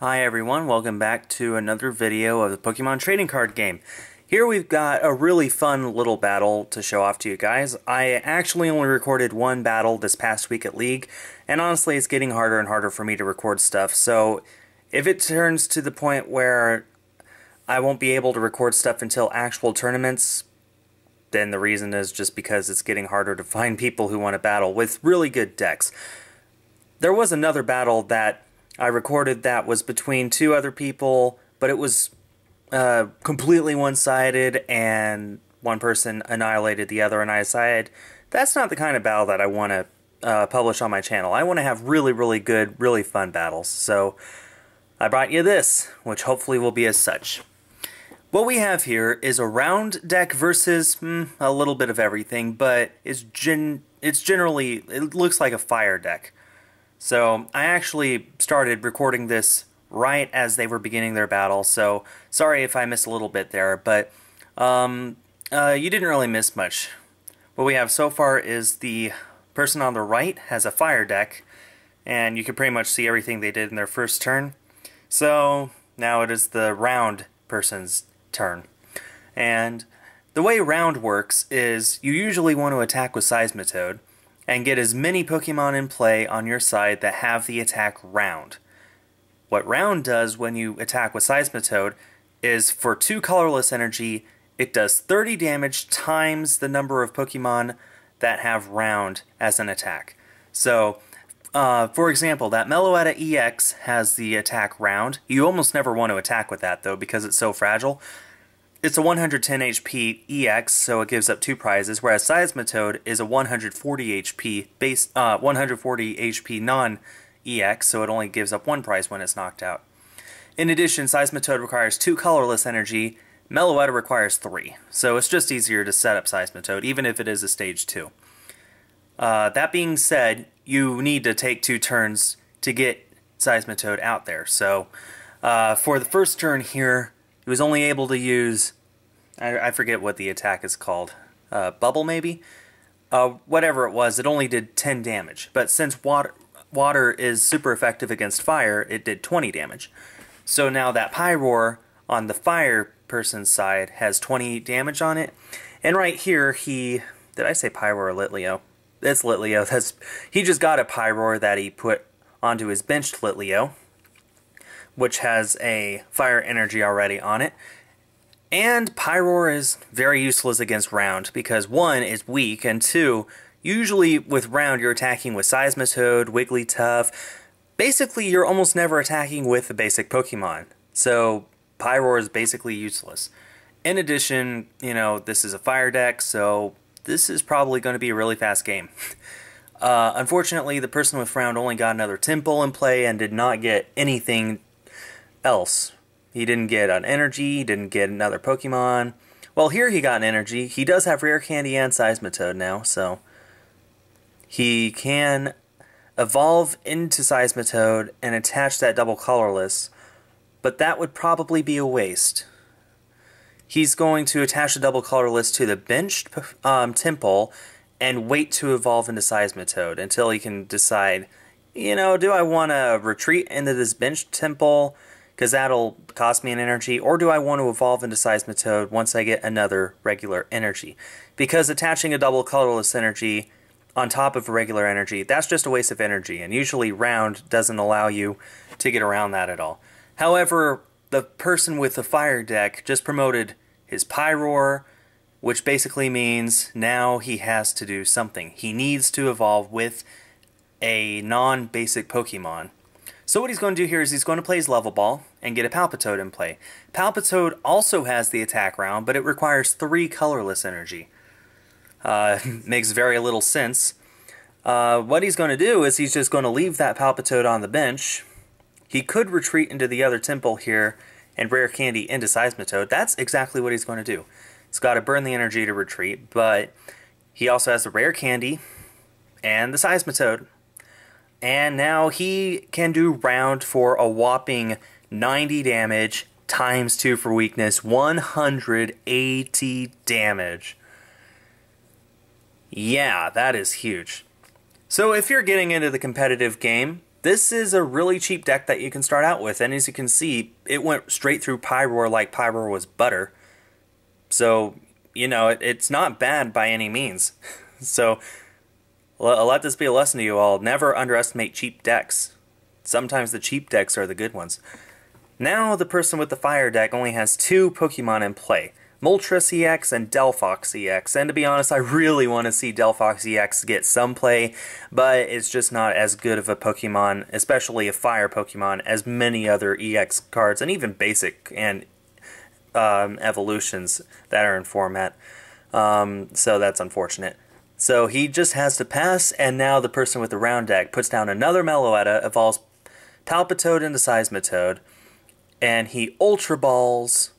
Hi everyone, welcome back to another video of the Pokemon trading card game. Here we've got a really fun little battle to show off to you guys. I actually only recorded one battle this past week at League, and honestly it's getting harder and harder for me to record stuff, so if it turns to the point where I won't be able to record stuff until actual tournaments, then the reason is just because it's getting harder to find people who want to battle with really good decks. There was another battle that I recorded that was between two other people, but it was completely one-sided, and one person annihilated the other, and I decided that's not the kind of battle that I want to publish on my channel. I want to have really good, really fun battles. So I brought you this, which hopefully will be as such. What we have here is a round deck versus a little bit of everything, but it's generally, it looks like a fire deck. So I actually started recording this right as they were beginning their battle, so sorry if I missed a little bit there, but you didn't really miss much. What we have so far is the person on the right has a fire deck, and you can pretty much see everything they did in their first turn. So now it is the round person's turn. And the way round works is you usually want to attack with Seismitoad, and get as many Pokemon in play on your side that have the attack round. What round does when you attack with Seismitoad is for 2 colorless energy, it does 30 damage times the number of Pokemon that have round as an attack. So, for example, that Meloetta EX has the attack round. You almost never want to attack with that though because it's so fragile. It's a 110 HP EX, so it gives up 2 prizes, whereas Seismitoad is a 140 HP base, 140 HP non-EX, so it only gives up 1 prize when it's knocked out. In addition, Seismitoad requires 2 colorless energy, Meloetta requires 3, so it's just easier to set up Seismitoad, even if it is a stage 2. That being said, you need to take 2 turns to get Seismitoad out there, so for the first turn here, he was only able to use, I forget what the attack is called, Bubble maybe? Whatever it was, it only did 10 damage. But since water is super effective against fire, it did 20 damage. So now that Pyroar on the fire person's side has 20 damage on it. And right here, did I say Pyroar or Litleo? It's Litleo. He just got a Pyroar that he put onto his benched Litleo, which has a fire energy already on it. And Pyroar is very useless against round because 1, it's weak, and 2, usually with round you're attacking with Seismitoad, Wigglytuff. Basically you're almost never attacking with the basic Pokemon. So Pyroar is basically useless. In addition, you know, this is a fire deck, so this is probably going to be a really fast game. Unfortunately, the person with round only got another Temple in play and did not get anything else. He didn't get an energy, he didn't get another Pokemon. Well, here he got an energy. He does have Rare Candy and Seismitoad now, so he can evolve into Seismitoad and attach that double colorless, but that would probably be a waste. He's going to attach the double colorless to the benched Temple and wait to evolve into Seismitoad until he can decide, you know, do I want to retreat into this benched Temple because that'll cost me an energy, or do I want to evolve into Seismitoad once I get another regular energy? Because attaching a double colorless energy on top of a regular energy, that's just a waste of energy, and usually round doesn't allow you to get around that at all. However, the person with the fire deck just promoted his Pyroar, which basically means now he has to do something. He needs to evolve with a non-basic Pokemon. So what he's going to do here is he's going to play his Level Ball and get a Palpitoad in play. Palpitoad also has the attack round, but it requires 3 colorless energy. Makes very little sense. What he's going to do is he's just going to leave that Palpitoad on the bench. He could retreat into the other Temple here and Rare Candy into Seismitoad. That's exactly what he's going to do. He's got to burn the energy to retreat, but he also has the Rare Candy and the Seismitoad. And now he can do round for a whopping 90 damage times 2 for weakness, 180 damage. Yeah, that is huge. So if you're getting into the competitive game, this is a really cheap deck that you can start out with, and as you can see, it went straight through Pyroar like Pyroar was butter. So, you know, it's not bad by any means. So, let this be a lesson to you all. Never underestimate cheap decks. Sometimes the cheap decks are the good ones. Now, the person with the fire deck only has 2 Pokemon in play. Moltres EX and Delphox EX, and to be honest, I really want to see Delphox EX get some play, but it's just not as good of a Pokemon, especially a fire Pokemon, as many other EX cards, and even basic and evolutions that are in format, so that's unfortunate. So he just has to pass, and now the person with the round deck puts down another Meloetta, evolves Palpitoad into Seismitoad, and he Ultra Balls.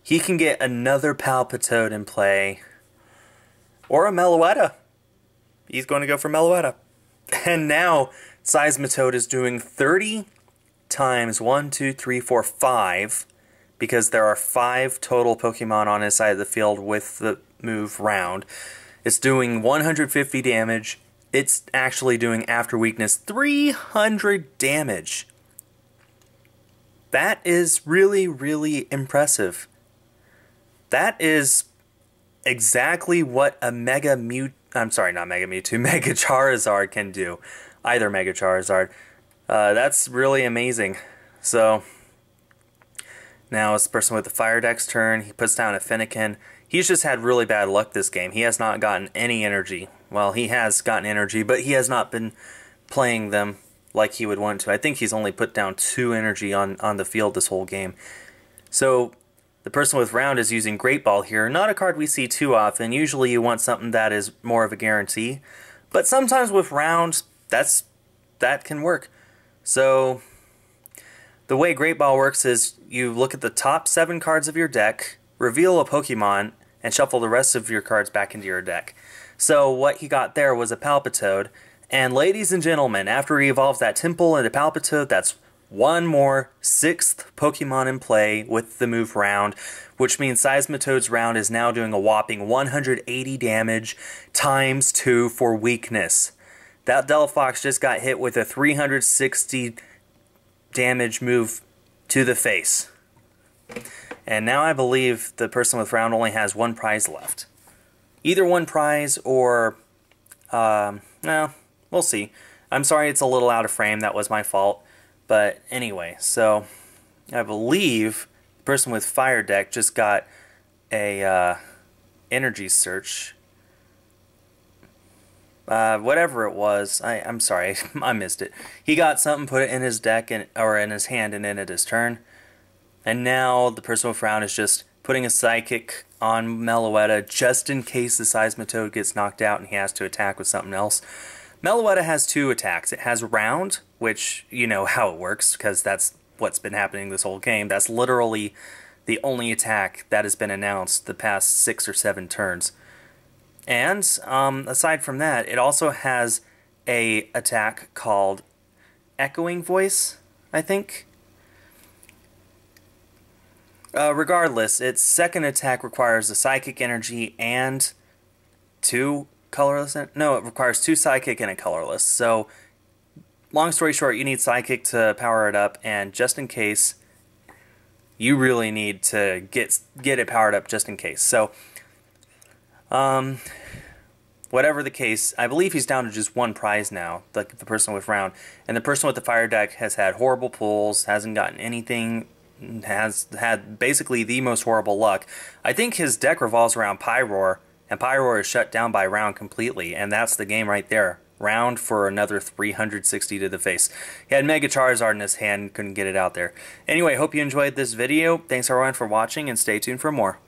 He can get another Palpitoad in play, or a Meloetta. He's going to go for Meloetta. And now, Seismitoad is doing 30 times 1, 2, 3, 4, 5, because there are 5 total Pokemon on his side of the field with the move round. It's doing 150 damage. It's actually doing, after weakness, 300 damage. That is really, really impressive. That is exactly what a Mega Charizard can do. Either Mega Charizard. That's really amazing. So, now it's the person with the fire deck's turn. He puts down a Fennekin. He's just had really bad luck this game. He has not gotten any energy. Well, he has gotten energy, but he has not been playing them like he would want to. I think he's only put down 2 energy on the field this whole game. So, the person with round is using Great Ball here. Not a card we see too often. Usually you want something that is more of a guarantee. But sometimes with round, that can work. So, the way Great Ball works is you look at the top 7 cards of your deck, reveal a Pokemon, and shuffle the rest of your cards back into your deck. So what he got there was a Palpitoad. And ladies and gentlemen, after he evolves that Temple into Palpitoad, that's one more 6th Pokemon in play with the move round, which means Seismitoad's round is now doing a whopping 180 damage times 2 for weakness. That Delphox just got hit with a 360 damage move to the face. And now I believe the person with round only has 1 prize left. Either 1 prize or, no, we'll see. I'm sorry it's a little out of frame, that was my fault. But anyway, so I believe the person with fire deck just got a energy search. Whatever it was, I'm sorry, I missed it. He got something, put it in his deck or in his hand, and ended his turn. And now the person with round is just putting a Psychic on Meloetta just in case the Seismitoad gets knocked out and he has to attack with something else. Meloetta has 2 attacks. It has round, which you know how it works because that's what's been happening this whole game. That's literally the only attack that has been announced the past 6 or 7 turns. And aside from that, it also has a attack called Echoing Voice, I think. Regardless, its second attack requires a Psychic Energy and 2 colorless. No, it requires 2 Psychic and a colorless. So, long story short, you need Psychic to power it up, and just in case, you really need to get it powered up just in case. So, whatever the case, I believe he's down to just 1 prize now, the person with round. And the person with the fire deck has had horrible pulls, hasn't gotten anything, has had basically the most horrible luck. I think his deck revolves around Pyroar, and Pyroar is shut down by round completely, and that's the game right there. Round for another 360 to the face. He had Mega Charizard in his hand, couldn't get it out there. Anyway, hope you enjoyed this video. Thanks everyone for watching, and stay tuned for more.